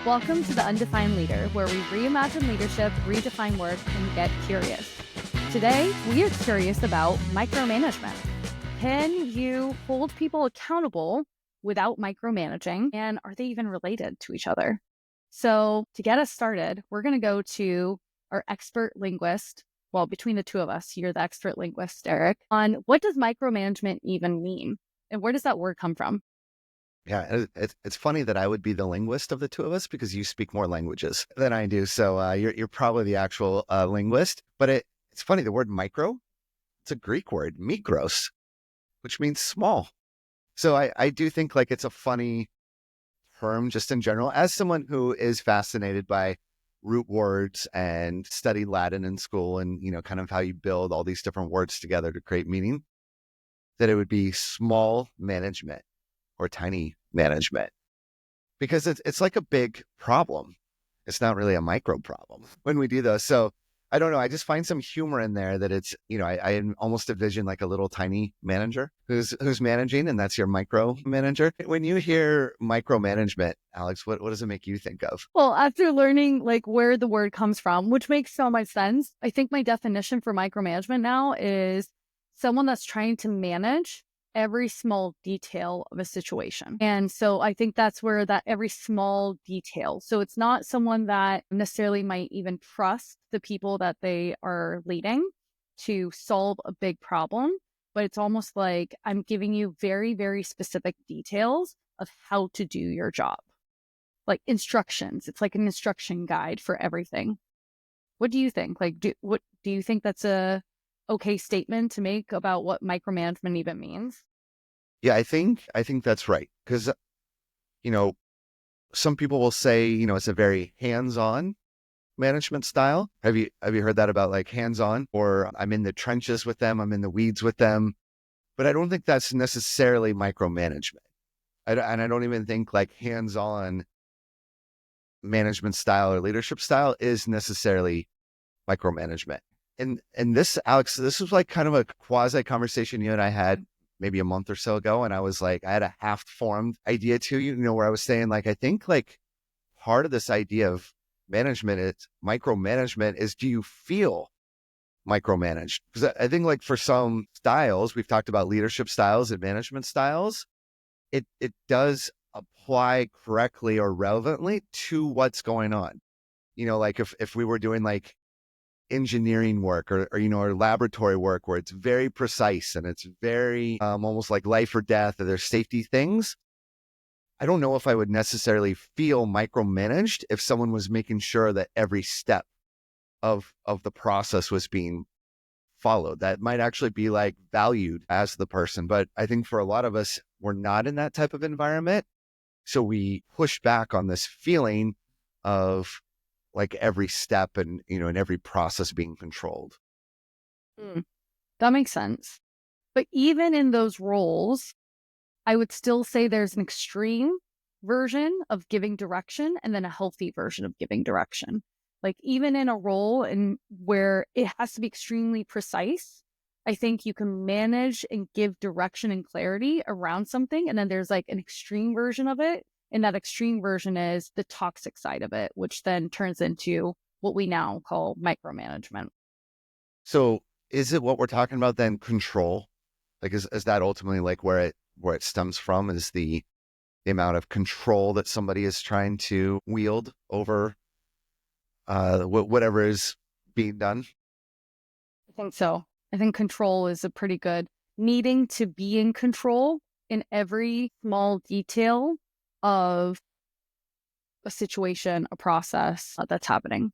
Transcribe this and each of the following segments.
Welcome to the Undefined Leader, where we reimagine leadership, redefine work, and get curious. Today, we are curious about micromanagement. Can you hold people accountable without micromanaging? And are they even related to each other? So to get us started, we're going to go to our expert linguist. Well, between the two of us, you're the expert linguist, Eric, on what does micromanagement even mean? And where does that word come from? Yeah, it's funny that I would be the linguist of the two of us because you speak more languages than I do. So you're probably the actual linguist. But it's funny, the word micro, it's a Greek word, mikros, which means small. So I do think like it's a funny term just in general. As someone who is fascinated by root words and studied Latin in school and, kind of how you build all these different words together to create meaning, that it would be small management or tiny management, because it's like a big problem. It's not really a micro problem when we do those. So I don't know. I just find some humor in there that it's, I almost envision like a little tiny manager who's managing, and that's your micro manager. When you hear micromanagement, Alex, what does it make you think of? Well, after learning like where the word comes from, which makes so much sense, I think my definition for micromanagement now is someone that's trying to manage every small detail of a situation. And so I think that's where that every small detail. So it's not someone that necessarily might even trust the people that they are leading to solve a big problem, but it's almost like I'm giving you very, very specific details of how to do your job, like instructions. It's like an instruction guide for everything. What do you think? Like, what do you think that's a okay statement to make about what micromanagement even means? Yeah, I think that's right. Because, you know, some people will say, it's a very hands-on management style. Have you heard that about like hands-on, or I'm in the trenches with them, I'm in the weeds with them? But I don't think that's necessarily micromanagement. And I don't even think like hands-on management style or leadership style is necessarily micromanagement. And this, Alex, this was like kind of a quasi conversation you and I had maybe a month or so ago. And I was like, I had a half formed idea to where I was saying like, I think like part of this idea of management is micromanagement is, do you feel micromanaged? Because I think like for some styles, we've talked about leadership styles and management styles, it does apply correctly or relevantly to what's going on. Like if we were doing like engineering work or laboratory work where it's very precise and it's very almost like life or death, or there's safety things, I don't know if I would necessarily feel micromanaged if someone was making sure that every step of the process was being followed. That might actually be like valued as the person. But I think for a lot of us, we're not in that type of environment. So we push back on this feeling of like every step and every process being controlled. Mm, that makes sense. But even in those roles, I would still say there's an extreme version of giving direction and then a healthy version of giving direction. Like even in a role in where it has to be extremely precise, I think you can manage and give direction and clarity around something. And then there's like an extreme version of it. And that extreme version is the toxic side of it, which then turns into what we now call micromanagement. So is it what we're talking about then, control? Like is that ultimately like where it stems from, is the amount of control that somebody is trying to wield over whatever is being done? I think so. I think control is a pretty good needing to be in control in every small detail of a situation, a process that's happening.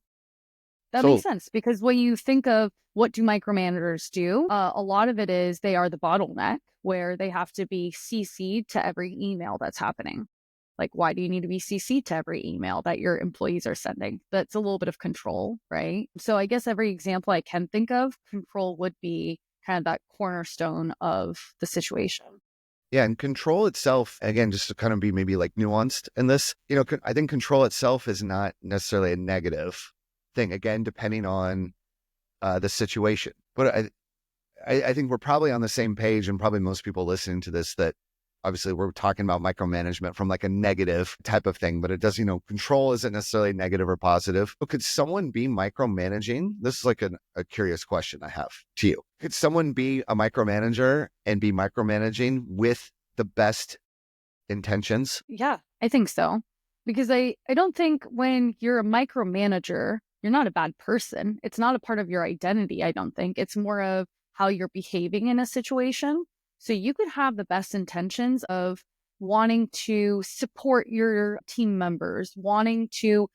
That makes So sense because when you think of what do micromanagers do, a lot of it is they are the bottleneck where they have to be CC'd to every email that's happening. Like, why do you need to be CC'd to every email that your employees are sending? That's a little bit of control, right? So I guess every example I can think of, control would be kind of that cornerstone of the situation. yeah, and control itself, again, just to kind of be maybe like nuanced in this, I think control itself is not necessarily a negative thing, again, depending on the situation. But I think we're probably on the same page, and probably most people listening to this, that obviously we're talking about micromanagement from like a negative type of thing, but it does, control isn't necessarily negative or positive. But could someone be micromanaging? This is like a curious question I have to you. Could someone be a micromanager and be micromanaging with the best intentions? Yeah, I think so. Because I don't think when you're a micromanager, you're not a bad person. It's not a part of your identity, I don't think. It's more of how you're behaving in a situation. So you could have the best intentions of wanting to support your team members, wanting to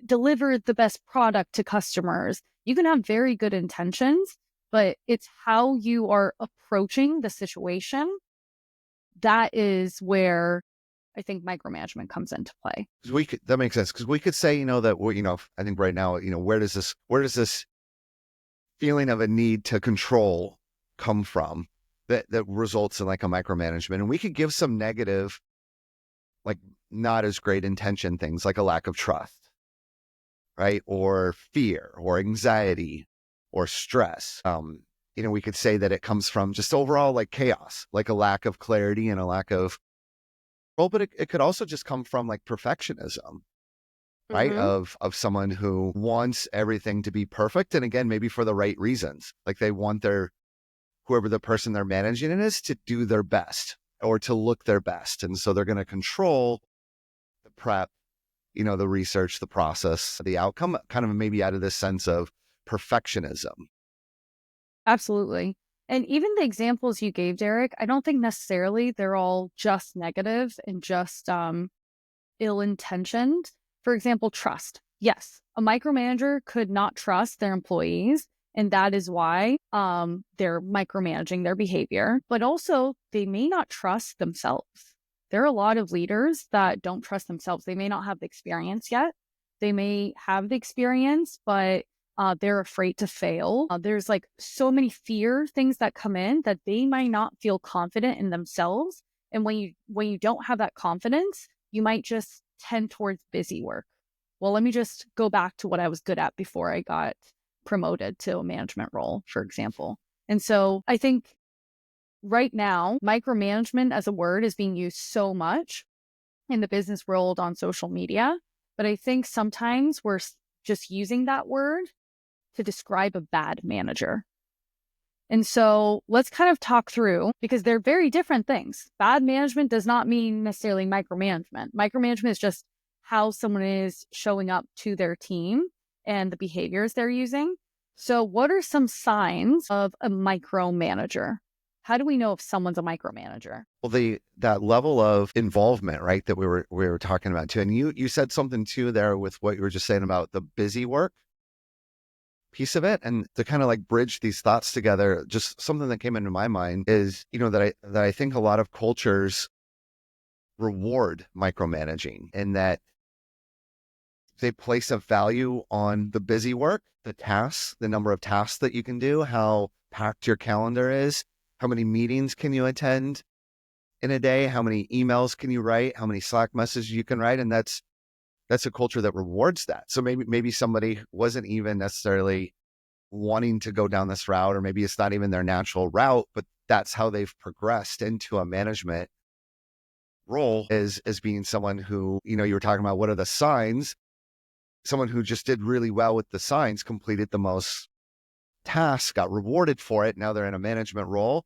deliver the best product to customers. You can have very good intentions, but it's how you are approaching the situation. That is where I think micromanagement comes into play. 'Cause that makes sense. Cause we could say, that we, I think right now, where does this feeling of a need to control come from that results in like a micromanagement? And we could give some negative, like not as great intention things like a lack of trust, right? Or fear or anxiety or stress. We could say that it comes from just overall like chaos, like a lack of clarity and a lack of, well, but it could also just come from like perfectionism, right? Hmm. Of someone who wants everything to be perfect. And again, maybe for the right reasons. Like they want whoever the person they're managing it is to do their best or to look their best. And so they're going to control the prep, the research, the process, the outcome, kind of maybe out of this sense of perfectionism. Absolutely. And even the examples you gave, Derek, I don't think necessarily they're all just negative and just ill-intentioned. For example, trust. Yes, a micromanager could not trust their employees, and that is why they're micromanaging their behavior. But also, they may not trust themselves. There are a lot of leaders that don't trust themselves. They may not have the experience yet. They may have the experience, but they're afraid to fail. There's like so many fear things that come in that they might not feel confident in themselves. And when you don't have that confidence, you might just tend towards busy work. Well, let me just go back to what I was good at before I got promoted to a management role, for example. And so I think right now, micromanagement as a word is being used so much in the business world on social media. But I think sometimes we're just using that word to describe a bad manager. And so let's kind of talk through because they're very different things. Bad management does not mean necessarily micromanagement. Micromanagement is just how someone is showing up to their team and the behaviors they're using. So, what are some signs of a micromanager? How do we know if someone's a micromanager? Well, that level of involvement, right, that we were talking about too. And you said something too there with what you were just saying about the busy work piece of it, and to kind of like bridge these thoughts together, just something that came into my mind is that I think a lot of cultures reward micromanaging in that they place a value on the busy work, the tasks, the number of tasks that you can do, how packed your calendar is, how many meetings can you attend in a day, how many emails can you write, how many Slack messages you can write, and that's a culture that rewards that. So maybe somebody wasn't even necessarily wanting to go down this route, or maybe it's not even their natural route, but that's how they've progressed into a management role as being someone who, you were talking about what are the signs, someone who just did really well with the signs, completed the most tasks, got rewarded for it. Now they're in a management role.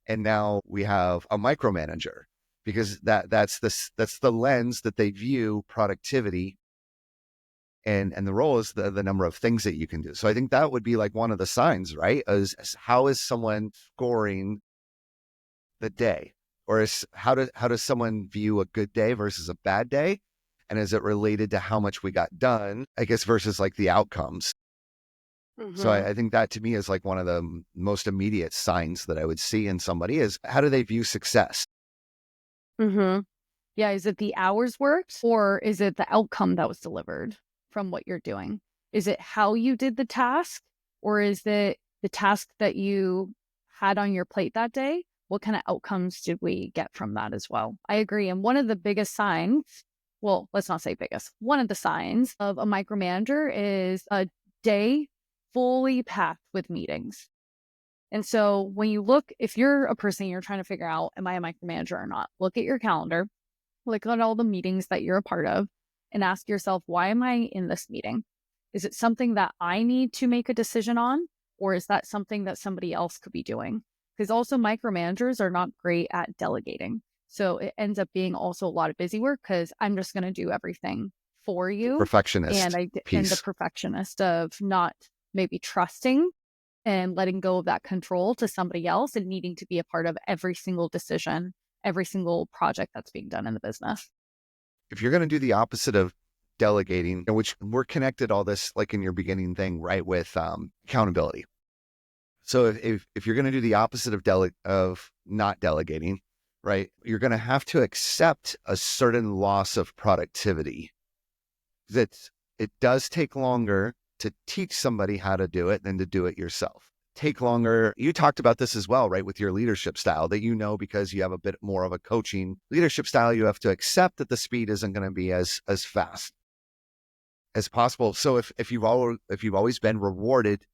And now we have a micromanager because that's the lens that they view productivity and the role is the number of things that you can do. So I think that would be like one of the signs, right? As how is someone scoring the day, or how does someone view a good day versus a bad day, and is it related to how much we got done, I guess, versus like the outcomes? So Hmm. I think that to me is like one of the most immediate signs that I would see in somebody is how do they view success? Hmm. Yeah, is it the hours worked or is it the outcome that was delivered from what you're doing? Is it how you did the task or is it the task that you had on your plate that day? What kind of outcomes did we get from that as well? I agree. And one of the biggest signs, well, let's not say biggest, one of the signs of a micromanager is a day fully packed with meetings. And so when you look, if you're a person, you're trying to figure out, am I a micromanager or not? Look at your calendar, look at all the meetings that you're a part of, and ask yourself, why am I in this meeting? Is it something that I need to make a decision on? Or is that something that somebody else could be doing? Because also micromanagers are not great at delegating. So it ends up being also a lot of busy work because I'm just going to do everything for The you. perfectionist And the piece. perfectionist of not maybe trusting and letting go of that control to somebody else and needing to be a part of every single decision, every single project that's being done in the business. If you're going to do the opposite of delegating, which we're connected all this, like in your beginning thing, right, with accountability. So if you're going to do the opposite of not delegating, right, you're going to have to accept a certain loss of productivity. That it does take longer to teach somebody how to do it than to do it yourself. Take longer. You talked about this as well, right? With your leadership style that, because you have a bit more of a coaching leadership style, you have to accept that the speed isn't going to be as fast as possible. So if you've always been rewarded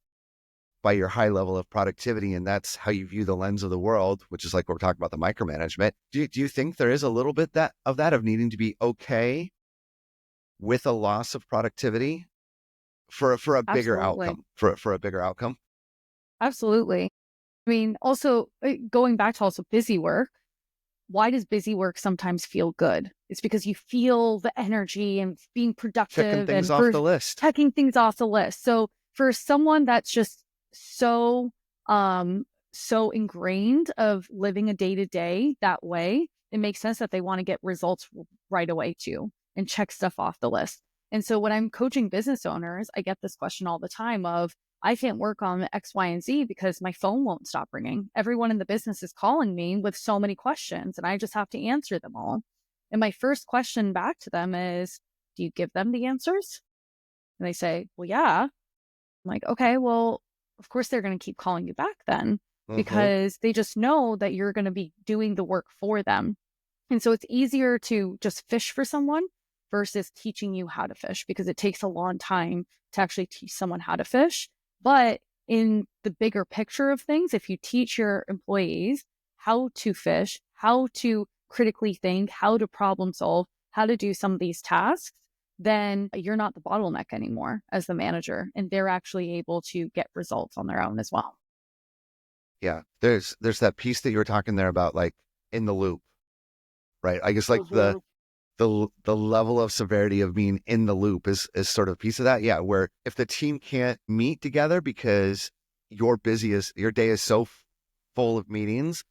by your high level of productivity, and that's how you view the lens of the world, which is like we're talking about the micromanagement, do you think there is a little bit of needing to be okay with a loss of productivity for a bigger Absolutely. outcome, for a bigger outcome? Absolutely. I mean, also going back to also busy work, why does busy work sometimes feel good? It's because you feel the energy and being Checking productive things and off for the list. checking things off the list. So for someone that's just so so ingrained of living a day to day that way, it makes sense that they want to get results right away too and check stuff off the list. And so when I'm coaching business owners, I get this question all the time of, I can't work on X, Y, and Z because my phone won't stop ringing. Everyone in the business is calling me with so many questions and I just have to answer them all. And my first question back to them is, do you give them the answers? And they say, well, yeah. I'm like, okay, well, of course they're going to keep calling you back then Mm-hmm. because they just know that you're going to be doing the work for them. And so it's easier to just fish for someone versus teaching you how to fish because it takes a long time to actually teach someone how to fish. But in the bigger picture of things, if you teach your employees how to fish, how to critically think, how to problem solve, how to do some of these tasks, then you're not the bottleneck anymore as the manager. And they're actually able to get results on their own as well. Yeah. There's that piece that you were talking there about, like, in the loop, right? I guess like Mhm. the level of severity of being in the loop is sort of a piece of that. Yeah. Where if the team can't meet together because your day is so full of meetings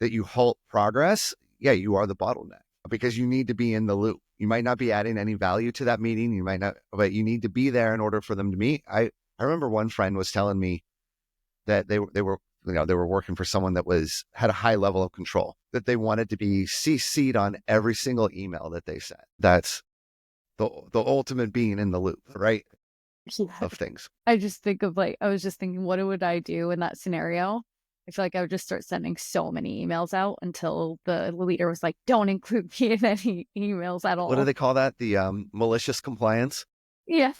that you halt progress, yeah, you are the bottleneck because you need to be in the loop. You might not be adding any value to that meeting. You might not, but you need to be there in order for them to meet. I remember one friend was telling me that they were working for someone that had a high level of control, that they wanted to be CC'd on every single email that they sent. That's the ultimate being in the loop, right? Yeah. Of things. I just think of like, I was just thinking, what would I do in that scenario? I feel like I would just start sending so many emails out until the leader was like, don't include me in any emails at What do all. they call that? The malicious compliance. Yeah.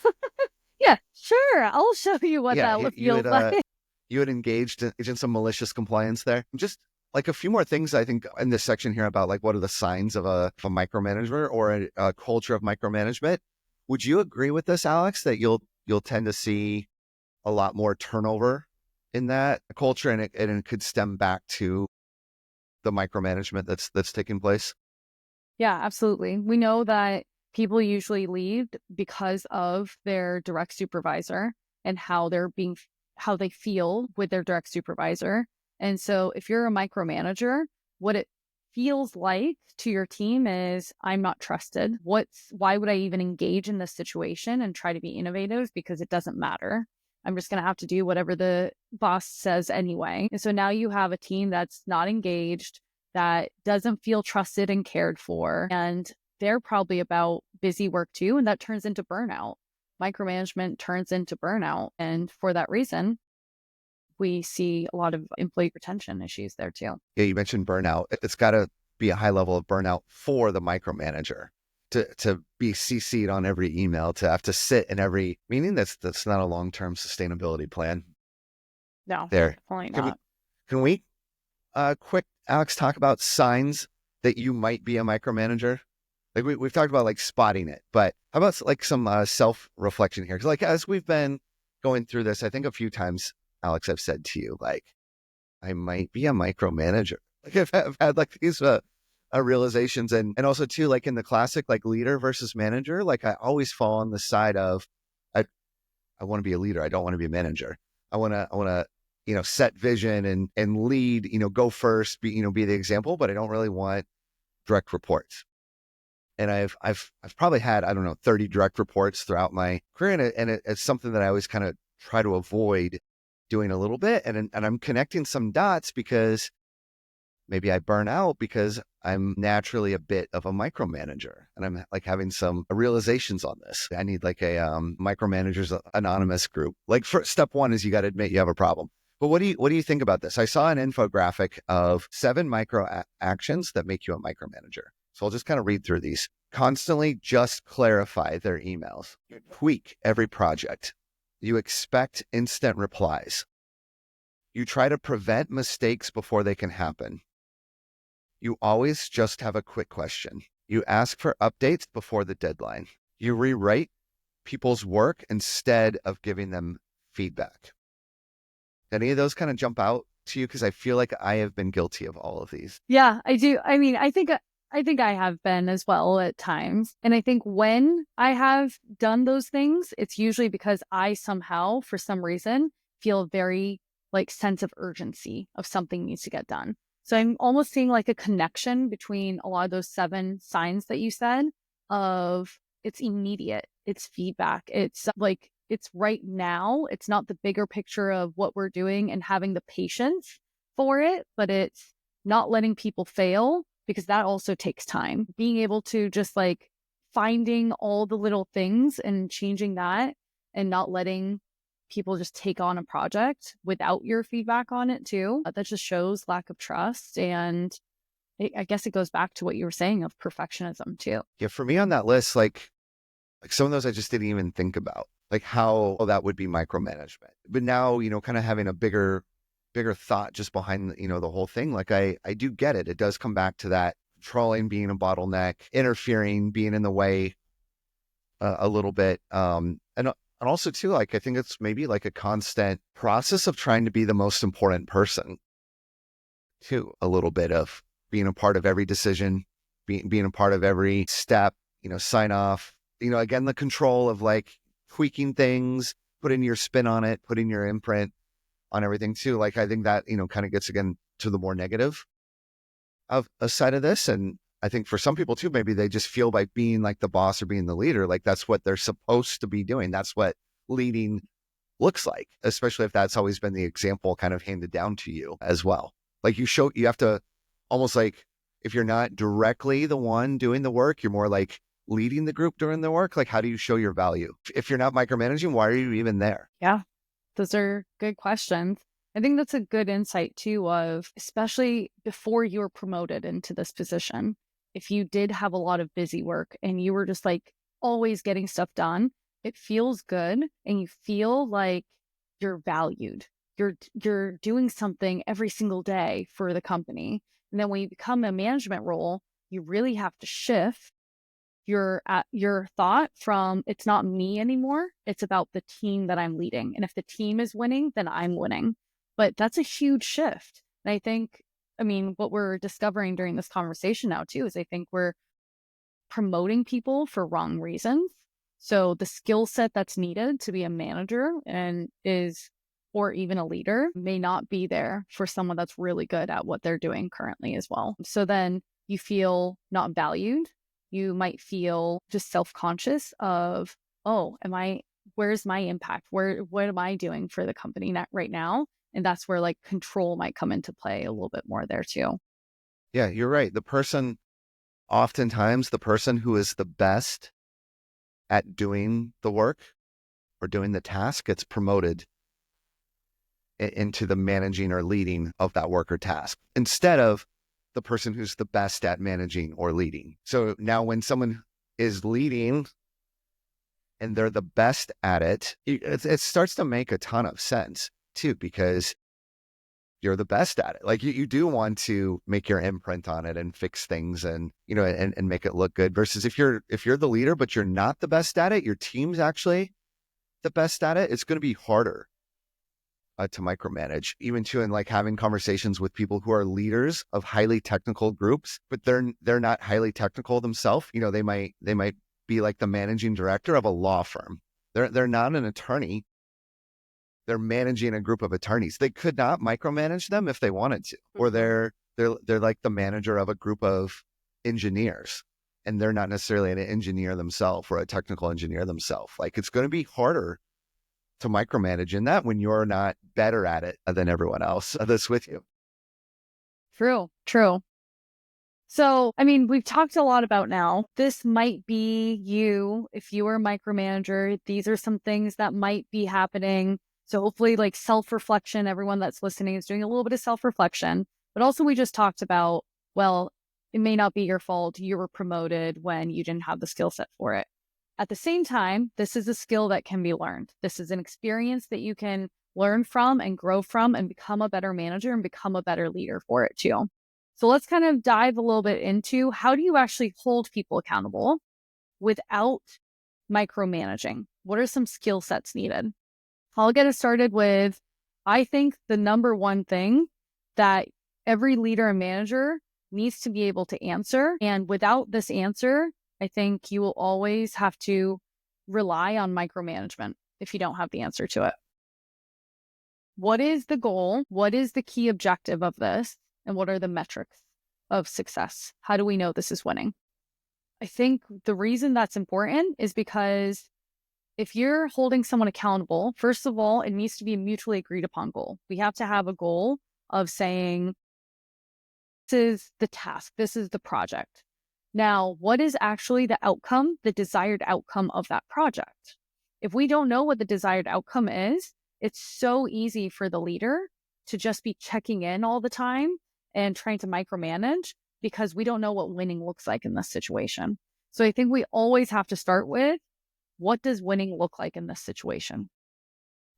Yeah, sure. I'll show you what Yeah, that feels like. you had engaged in some malicious compliance there. Just like a few more things, I think, in this section here about like what are the signs of a micromanager or a culture of micromanagement. Would you agree with this, Alex, that you'll tend to see a lot more turnover in that culture, and it could stem back to the micromanagement that's taking place? Yeah, absolutely. We know that people usually leave because of their direct supervisor and how they feel with their direct supervisor. And so if you're a micromanager, what it feels like to your team is, I'm not trusted. Why would I even engage in this situation and try to be innovative? Because it doesn't matter. I'm just going to have to do whatever the boss says anyway. And so now you have a team that's not engaged, that doesn't feel trusted and cared for. And they're probably about busy work too. And that turns into burnout. Micromanagement turns into burnout. And for that reason, we see a lot of employee retention issues there too. Yeah, you mentioned burnout. It's got to be a high level of burnout for the micromanager to be CC'd on every email, to have to sit in every meeting. That's not a long-term sustainability plan. No, there. definitely Can we, not. can we, quick, Alex, talk about signs that you might be a micromanager? Like we've talked about like spotting it, but how about like some self-reflection here? Because like as we've been going through this, I think a few times, Alex, I've said to you, like, I might be a micromanager. Like I've had like these realizations, and also too, like in the classic like leader versus manager, like I always fall on the side of I I want to be a leader. I don't want to be a manager. I want to set vision and lead. Go first. Be the example. But I don't really want direct reports. And I've probably had, I don't know, 30 direct reports throughout my career, it's something that I always kind of try to avoid doing a little bit, and I'm connecting some dots because maybe I burn out because I'm naturally a bit of a micromanager, and I'm like having some realizations on this. I need like a micromanagers anonymous group. Like, first step one is you got to admit you have a problem. But what do you think about this? I saw an infographic of 7 actions that make you a micromanager. So I'll just kind of read through these. Constantly just clarify their emails. Tweak every project. You expect instant replies. You try to prevent mistakes before they can happen. You always just have a quick question. You ask for updates before the deadline. You rewrite people's work instead of giving them feedback. Any of those kind of jump out to you? Because I feel like I have been guilty of all of these. Yeah, I do. I mean, I think I have been as well at times. And I think when I have done those things, it's usually because I somehow, for some reason, feel a very like sense of urgency of something needs to get done. So I'm almost seeing like a connection between a lot of those 7 signs that you said of it's immediate, it's feedback, it's like it's right now. It's not the bigger picture of what we're doing and having the patience for it, but it's not letting people fail because that also takes time. Being able to just like finding all the little things and changing that and not letting people just take on a project without your feedback on it too. That just shows lack of trust. And I guess it goes back to what you were saying of perfectionism too. Yeah, for me on that list, like some of those I just didn't even think about, like how that would be micromanagement. But now, kind of having a bigger thought just behind, the whole thing. Like I do get it. It does come back to that trolling being a bottleneck, interfering, being in the way a little bit. And also too, like, I think it's maybe like a constant process of trying to be the most important person too, a little bit of being a part of every decision, being a part of every step, sign off, again, the control of like tweaking things, putting your spin on it, putting your imprint on everything too. Like, I think that, kind of gets again to the more negative of a side of this. And I think for some people too, maybe they just feel by being like the boss or being the leader, like that's what they're supposed to be doing. That's what leading looks like, especially if that's always been the example kind of handed down to you as well. Like you have to almost like, if you're not directly the one doing the work, you're more like leading the group doing the work. Like, how do you show your value? If you're not micromanaging, why are you even there? Yeah, those are good questions. I think that's a good insight too of especially before you were promoted into this position, if you did have a lot of busy work and you were just like always getting stuff done, it feels good and you feel like you're valued. You're doing something every single day for the company. And then when you become a management role, you really have to shift your thought from it's not me anymore, it's about the team that I'm leading, and if the team is winning then I'm winning. But that's a huge shift. And I think, I mean, what we're discovering during this conversation now too is I think we're promoting people for wrong reasons. So the skill set that's needed to be a manager and is or even a leader may not be there for someone that's really good at what they're doing currently as well. So then you feel not valued. You might feel just self-conscious of, oh, where's my impact? What am I doing for the company right now? And that's where like control might come into play a little bit more there too. Yeah, you're right. Oftentimes the person who is the best at doing the work or doing the task gets promoted into the managing or leading of that work or task instead of the person who's the best at managing or leading. So now when someone is leading and they're the best at it, it starts to make a ton of sense. too, because you're the best at it. Like you do want to make your imprint on it and fix things and, and make it look good, versus if you're the leader, but you're not the best at it, your team's actually the best at it, it's going to be harder to micromanage, even to in like having conversations with people who are leaders of highly technical groups, but they're not highly technical themselves. They might be like the managing director of a law firm. They're not an attorney. They're managing a group of attorneys. They could not micromanage them if they wanted to, or they're like the manager of a group of engineers, and they're not necessarily an engineer themselves or a technical engineer themselves. Like it's going to be harder to micromanage in that when you're not better at it than everyone else that's with you. True. So, I mean, we've talked a lot about now. This might be you. If you are a micromanager, these are some things that might be happening. So hopefully like self-reflection, everyone that's listening is doing a little bit of self-reflection. But also we just talked about, well, it may not be your fault. You were promoted when you didn't have the skill set for it. At the same time, this is a skill that can be learned. This is an experience that you can learn from and grow from and become a better manager and become a better leader for it too. So let's kind of dive a little bit into how do you actually hold people accountable without micromanaging? What are some skill sets needed? I'll get us started with, I think the number one thing that every leader and manager needs to be able to answer. And without this answer, I think you will always have to rely on micromanagement if you don't have the answer to it. What is the goal? What is the key objective of this? And what are the metrics of success? How do we know this is winning? I think the reason that's important is because if you're holding someone accountable, first of all, it needs to be a mutually agreed upon goal. We have to have a goal of saying, this is the task, this is the project. Now, what is actually the outcome, the desired outcome of that project? If we don't know what the desired outcome is, it's so easy for the leader to just be checking in all the time and trying to micromanage because we don't know what winning looks like in this situation. So I think we always have to start with, what does winning look like in this situation?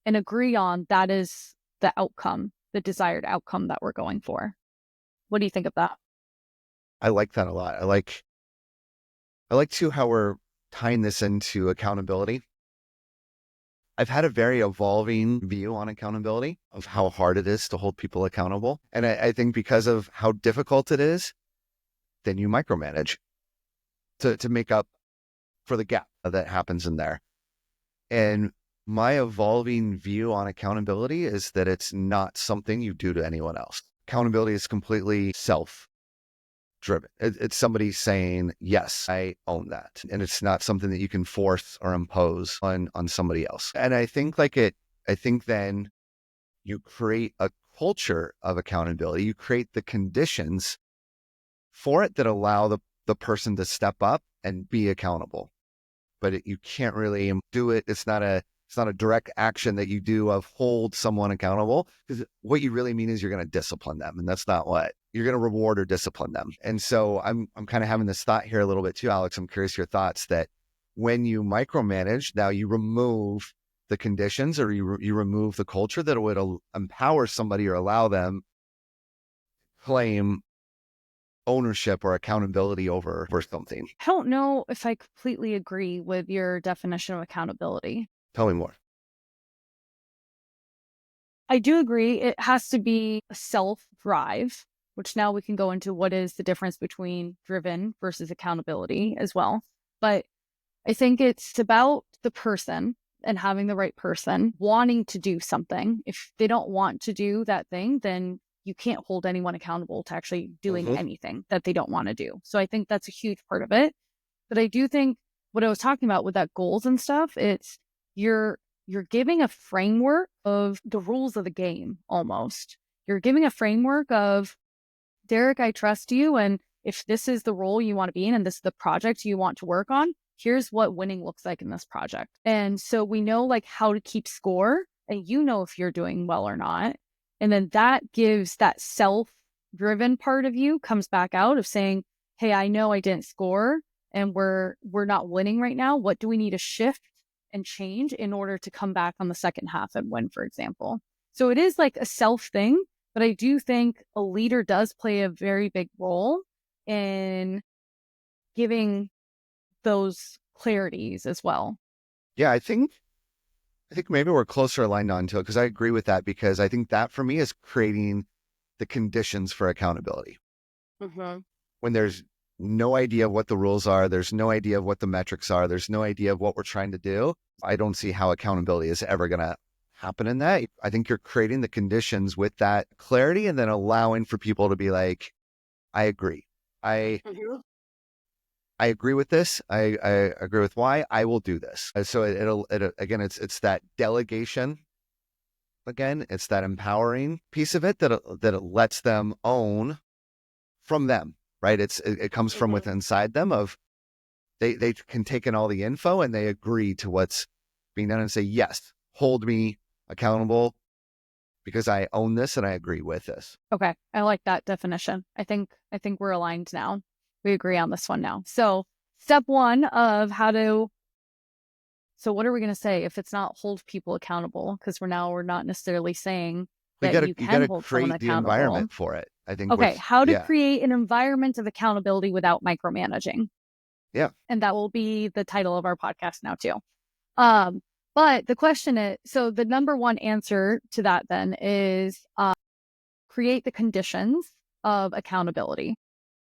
And agree on that is the outcome, the desired outcome that we're going for. What do you think of that? I like that a lot. I like too how we're tying this into accountability. I've had a very evolving view on accountability, of how hard it is to hold people accountable. And I think because of how difficult it is, then you micromanage to make up for the gap that happens in there. And my evolving view on accountability is that it's not something you do to anyone else. Accountability is completely self-driven. It's somebody saying, yes, I own that. And it's not something that you can force or impose on somebody else. And I think then you create a culture of accountability. You create the conditions for it that allow the person to step up and be accountable. But you can't really do it. It's not a direct action that you do of hold someone accountable, because what you really mean is you're going to discipline them. And that's not what you're going to reward or discipline them. And so I'm kind of having this thought here a little bit too, Alex. I'm curious your thoughts that when you micromanage, now you remove the conditions, or you remove the culture that would empower somebody or allow them claim ownership or accountability over something. I don't know if I completely agree with your definition of accountability. Tell me more. I do agree it has to be a self-drive, which now we can go into what is the difference between driven versus accountability as well. But I think it's about the person and having the right person wanting to do something. If they don't want to do that thing, then you can't hold anyone accountable to actually doing anything that they don't want to do. So I think that's a huge part of it. But I do think what I was talking about with that goals and stuff, it's you're giving a framework of the rules of the game almost. You're giving a framework of, Derek, I trust you. And if this is the role you want to be in and this is the project you want to work on, here's what winning looks like in this project. And so we know like how to keep score, and you know if you're doing well or not. And then that gives that self-driven part of you comes back out of saying, hey, I know I didn't score and we're not winning right now. What do we need to shift and change in order to come back on the second half and win, for example? So it is like a self thing, but I do think a leader does play a very big role in giving those clarities as well. Yeah, I think maybe we're closer aligned onto it because I agree with that because I think that for me is creating the conditions for accountability. Mm-hmm. When there's no idea of what the rules are, there's no idea of what the metrics are, there's no idea of what we're trying to do, I don't see how accountability is ever going to happen in that. I think you're creating the conditions with that clarity and then allowing for people to be like, I agree. I Mm-hmm. I agree with this. I agree with why I will do this. So it'll again, it's that delegation. Again, it's that empowering piece of it that it lets them own from them, right? It comes from Mm-hmm. within inside them of they can take in all the info and they agree to what's being done and say, yes, hold me accountable because I own this and I agree with this. Okay, I like that definition. I think we're aligned now. We agree on this one now. So step one of how to. So what are we going to say if it's not hold people accountable? Because we're not necessarily saying We that gotta you you can gotta hold someone create the accountable. environment for it. I think Okay, with how to yeah. create an environment of accountability without micromanaging. Yeah. And that will be the title of our podcast now too. Um, but the question is, so the number one answer to that then is create the conditions of accountability.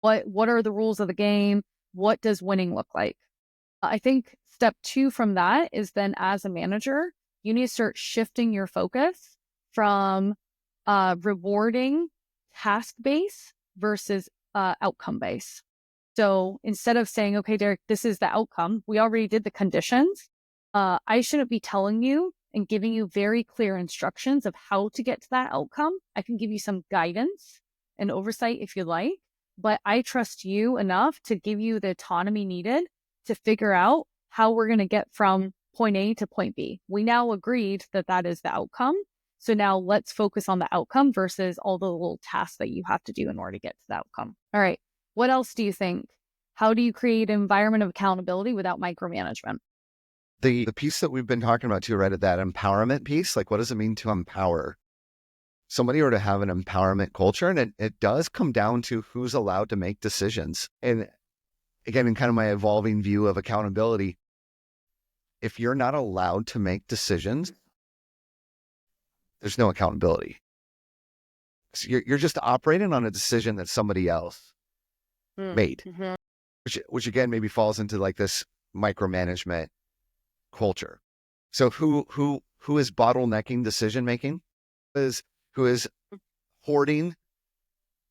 What are the rules of the game? What does winning look like? I think step two from that is then as a manager, you need to start shifting your focus from rewarding task base versus outcome base. So instead of saying, okay, Derek, this is the outcome, we already did the conditions. I shouldn't be telling you and giving you very clear instructions of how to get to that outcome. I can give you some guidance and oversight if you like, but I trust you enough to give you the autonomy needed to figure out how we're going to get from point A to point B. We now agreed that that is the outcome. So now let's focus on the outcome versus all the little tasks that you have to do in order to get to the outcome. All right. What else do you think? How do you create an environment of accountability without micromanagement? The piece that we've been talking about too, right? That empowerment piece, like what does it mean to empower somebody or to have an empowerment culture? And it does come down to who's allowed to make decisions. And again, in kind of my evolving view of accountability, if you're not allowed to make decisions, there's no accountability. So you're just operating on a decision that somebody else made, Mm-hmm. which again maybe falls into like this micromanagement culture. So who is bottlenecking decision making? Is who is hoarding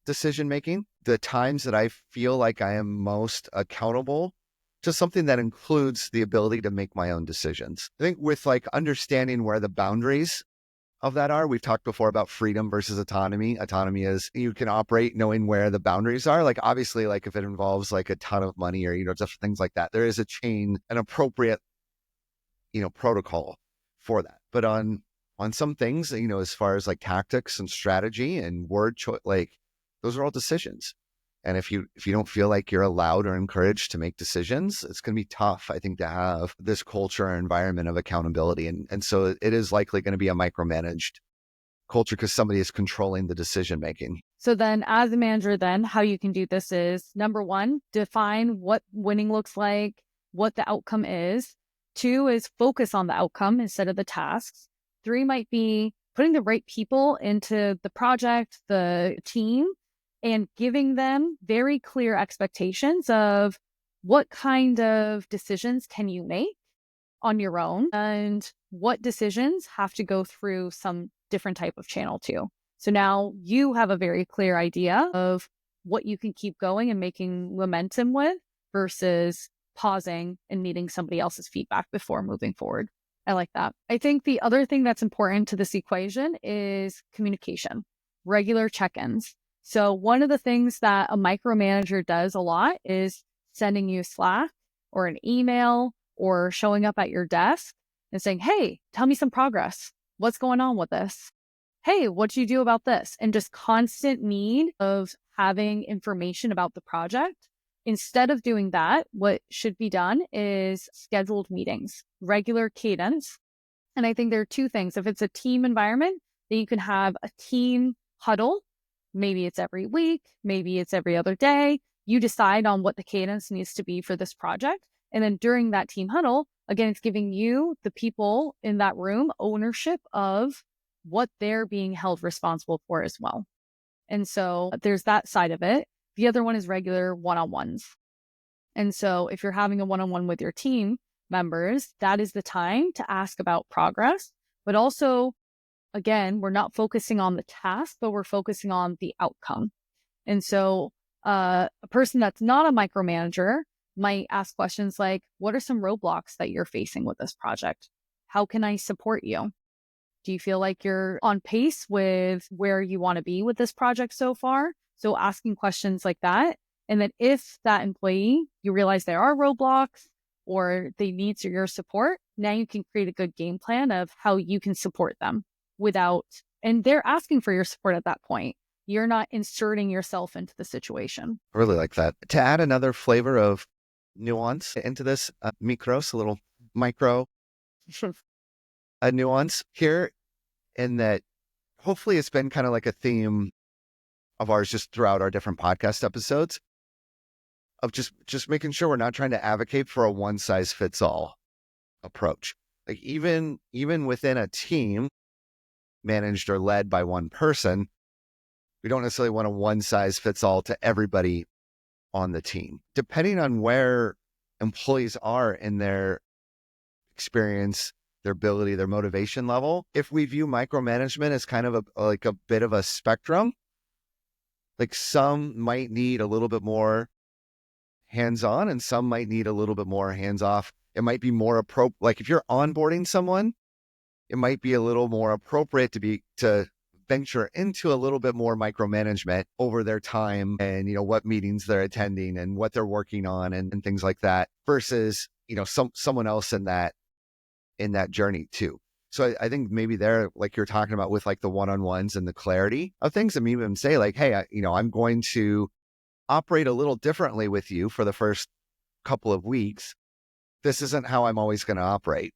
decision making? The times that I feel like I am most accountable to something that includes the ability to make my own decisions. I think with like understanding where the boundaries of that are, we've talked before about freedom versus autonomy. Autonomy is you can operate knowing where the boundaries are. Like obviously, like if it involves like a ton of money or, just things like that, there is a chain, an appropriate, protocol for that. But on some things, as far as like tactics and strategy and word choice, like those are all decisions. And if you don't feel like you're allowed or encouraged to make decisions, it's going to be tough, I think, to have this culture or environment of accountability. And so it is likely going to be a micromanaged culture because somebody is controlling the decision making. So then as a manager, then how you can do this is number one, define what winning looks like, what the outcome is. Two is focus on the outcome instead of the tasks. Three might be putting the right people into the project, the team, and giving them very clear expectations of what kind of decisions can you make on your own and what decisions have to go through some different type of channel too. So now you have a very clear idea of what you can keep going and making momentum with versus pausing and needing somebody else's feedback before moving forward. I like that. I think the other thing that's important to this equation is communication, regular check ins. So, one of the things that a micromanager does a lot is sending you Slack or an email or showing up at your desk and saying, hey, tell me some progress. What's going on with this? Hey, what'd you do about this? And just constant need of having information about the project. Instead of doing that, what should be done is scheduled meetings, regular cadence. And I think there are two things. If it's a team environment, that you can have a team huddle. Maybe it's every week, maybe it's every other day. You decide on what the cadence needs to be for this project. And then during that team huddle, again, it's giving you, the people in that room, ownership of what they're being held responsible for as well. And so there's that side of it. The other one is regular one-on-ones. And so if you're having a one-on-one with your team members, that is the time to ask about progress. But also, again, we're not focusing on the task, but we're focusing on the outcome. And so a person that's not a micromanager might ask questions like, what are some roadblocks that you're facing with this project? How can I support you? Do you feel like you're on pace with where you want to be with this project so far? So asking questions like that. And then if that employee, you realize there are roadblocks or they need your support, now you can create a good game plan of how you can support them without, and they're asking for your support at that point. You're not inserting yourself into the situation. I really like that. To add another flavor of nuance into this, micros, a little micro a nuance here, in that hopefully it's been kind of like a theme of ours just throughout our different podcast episodes, of just making sure we're not trying to advocate for a one size fits all approach. Like even within a team managed or led by one person, we don't necessarily want a one size fits all to everybody on the team. Depending on where employees are in their experience, their ability, their motivation level, if we view micromanagement as kind of a bit of a spectrum, like some might need a little bit more hands-on and some might need a little bit more hands-off. It might be more appropriate. Like if you're onboarding someone, it might be a little more appropriate to venture into a little bit more micromanagement over their time and, what meetings they're attending and what they're working on and things like that, versus, someone else in that journey too. So I think maybe there, like you're talking about with like the one-on-ones and the clarity of things, and even say like, hey, I'm going to operate a little differently with you for the first couple of weeks. This isn't how I'm always going to operate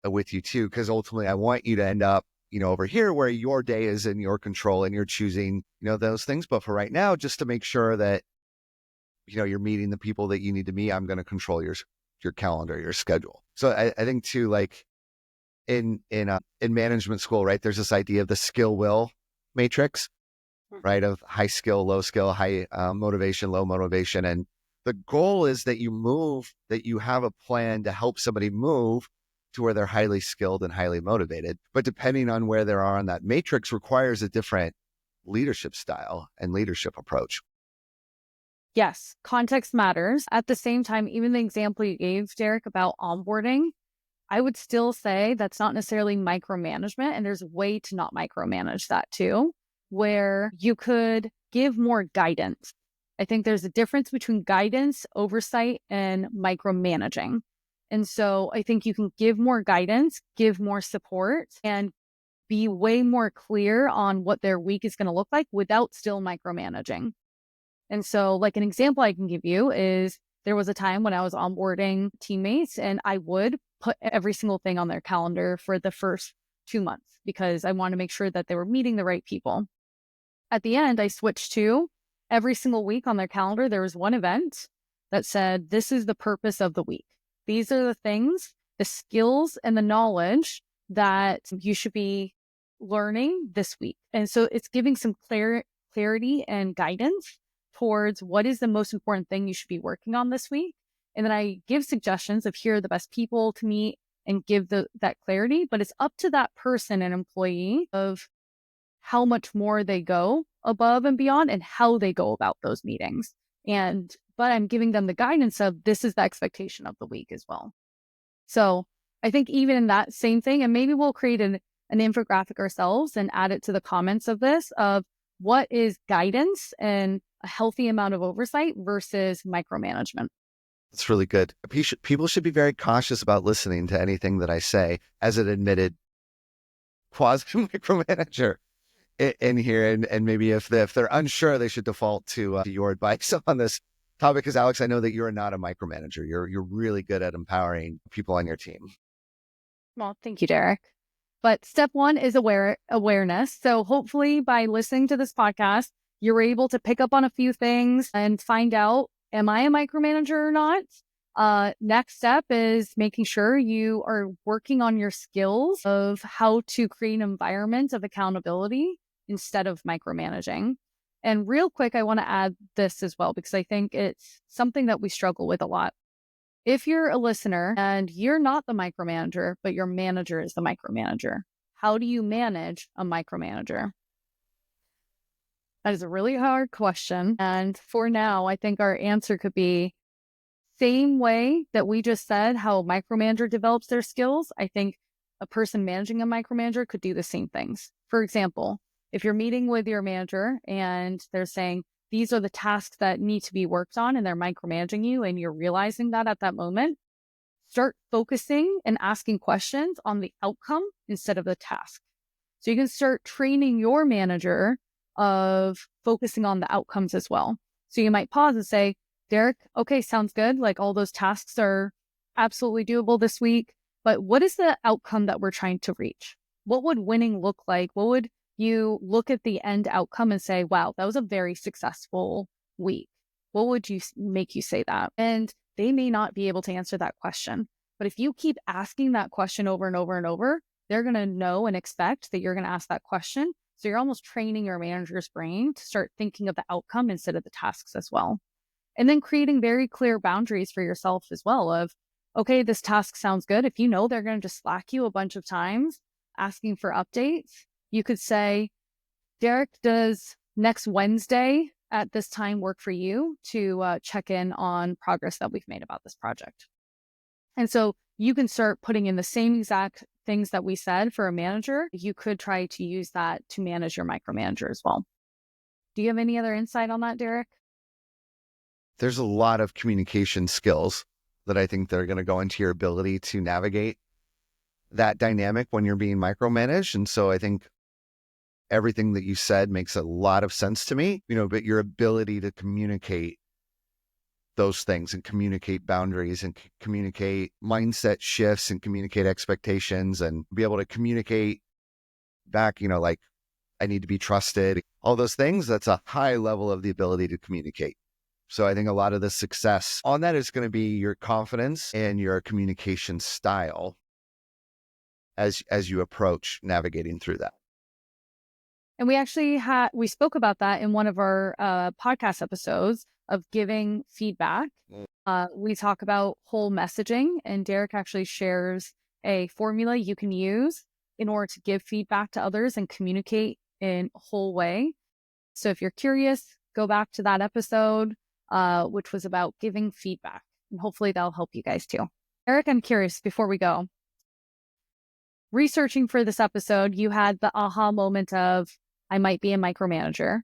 with you too, because ultimately I want you to end up, over here where your day is in your control and you're choosing, those things. But for right now, just to make sure that, you're meeting the people that you need to meet, I'm going to control your calendar, your schedule. So I think too, like in management school, right, there's this idea of the skill will matrix, right, of high skill, low skill, high motivation, low motivation. And the goal is that you have a plan to help somebody move to where they're highly skilled and highly motivated. But depending on where they are on that matrix requires a different leadership style and leadership approach. Yes, context matters. At the same time, even the example you gave, Derek, about onboarding, I would still say that's not necessarily micromanagement. And there's a way to not micromanage that too, where you could give more guidance. I think there's a difference between guidance, oversight, and micromanaging. And so I think you can give more guidance, give more support, and be way more clear on what their week is going to look like without still micromanaging. And so like an example I can give you is there was a time when I was onboarding teammates and I would put every single thing on their calendar for the first 2 months because I want to make sure that they were meeting the right people. At the end, I switched to every single week on their calendar. There was one event that said, this is the purpose of the week. These are the things, the skills and the knowledge that you should be learning this week. And so it's giving some clarity and guidance towards what is the most important thing you should be working on this week. And then I give suggestions of here are the best people to meet and give that clarity. But it's up to that person and employee of how much more they go above and beyond and how they go about those meetings. But I'm giving them the guidance of this is the expectation of the week as well. So I think even in that same thing, and maybe we'll create an infographic ourselves and add it to the comments of this of what is guidance and a healthy amount of oversight versus micromanagement. That's really good. People should be very cautious about listening to anything that I say as an admitted quasi micromanager in here. And maybe if they're unsure, they should default to your advice on this topic. Because Alex, I know that you're not a micromanager. You're really good at empowering people on your team. Well, thank you, Derek. But step one is awareness. So hopefully by listening to this podcast, you're able to pick up on a few things and find out, am I a micromanager or not? Next step is making sure you are working on your skills of how to create an environment of accountability instead of micromanaging. And real quick, I want to add this as well, because I think it's something that we struggle with a lot. If you're a listener and you're not the micromanager, but your manager is the micromanager, how do you manage a micromanager? That is a really hard question. And for now, I think our answer could be same way that we just said how a micromanager develops their skills. I think a person managing a micromanager could do the same things. For example, if you're meeting with your manager and they're saying, these are the tasks that need to be worked on, and they're micromanaging you, and you're realizing that at that moment, start focusing and asking questions on the outcome instead of the task. So you can start training your manager of focusing on the outcomes as well. So you might pause and say, Derek, okay, sounds good. Like all those tasks are absolutely doable this week, but what is the outcome that we're trying to reach? What would winning look like? What would you look at the end outcome and say, wow, that was a very successful week? What would you make you say that? And they may not be able to answer that question. But if you keep asking that question over and over and over, they're going to know and expect that you're going to ask that question. So you're almost training your manager's brain to start thinking of the outcome instead of the tasks as well. And then creating very clear boundaries for yourself as well of, okay, this task sounds good. If you know they're going to just slack you a bunch of times asking for updates, you could say, Derek, does next Wednesday at this time work for you to check in on progress that we've made about this project? And so you can start putting in the same exact things that we said for a manager. You could try to use that to manage your micromanager as well. Do you have any other insight on that, Derek? There's a lot of communication skills that I think that are going to go into your ability to navigate that dynamic when you're being micromanaged. And so I think everything that you said makes a lot of sense to me, but your ability to communicate those things and communicate boundaries and communicate mindset shifts and communicate expectations and be able to communicate back, like I need to be trusted, all those things, that's a high level of the ability to communicate. So I think a lot of the success on that is going to be your confidence and your communication style as you approach navigating through that. And we spoke about that in one of our podcast episodes of giving feedback. We talk about whole messaging, and Derek actually shares a formula you can use in order to give feedback to others and communicate in a whole way. So if you're curious, go back to that episode, which was about giving feedback, and hopefully that'll help you guys too. Eric, I'm curious before we go. Researching for this episode, you had the aha moment of, I might be a micromanager.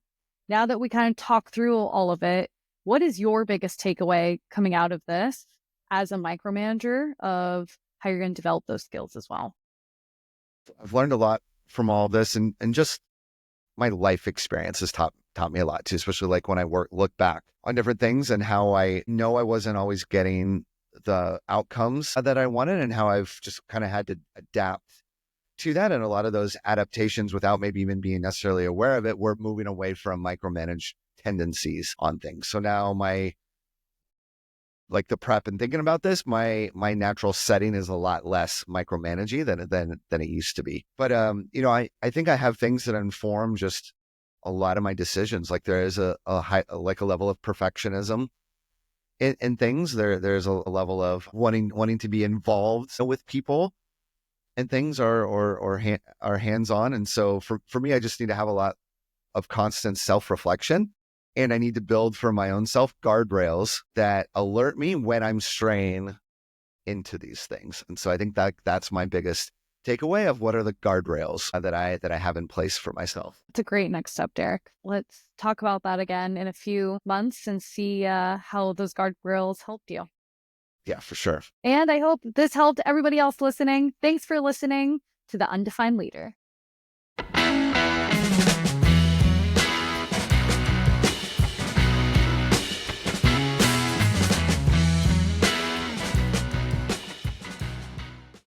Now that we kind of talk through all of it, what is your biggest takeaway coming out of this as a micromanager of how you're going to develop those skills as well? I've learned a lot from all this, and just my life experience has taught me a lot too, especially like when I look back on different things and how I know I wasn't always getting the outcomes that I wanted, and how I've just kind of had to adapt to that. And a lot of those adaptations, without maybe even being necessarily aware of it, we're moving away from micromanage tendencies on things. So now like the prep and thinking about this, my natural setting is a lot less micromanaging than it used to be. But I think I have things that inform just a lot of my decisions. Like there is a high, like a level of perfectionism in things. There's a level of wanting to be involved with people and things are hands-on. And so for me, I just need to have a lot of constant self-reflection, and I need to build for my own self guardrails that alert me when I'm straying into these things. And so I think that's my biggest takeaway of what are the guardrails that I have in place for myself. It's a great next step, Derek. Let's talk about that again in a few months and see how those guardrails helped you. Yeah, for sure. And I hope this helped everybody else listening. Thanks for listening to the Undefined Leader.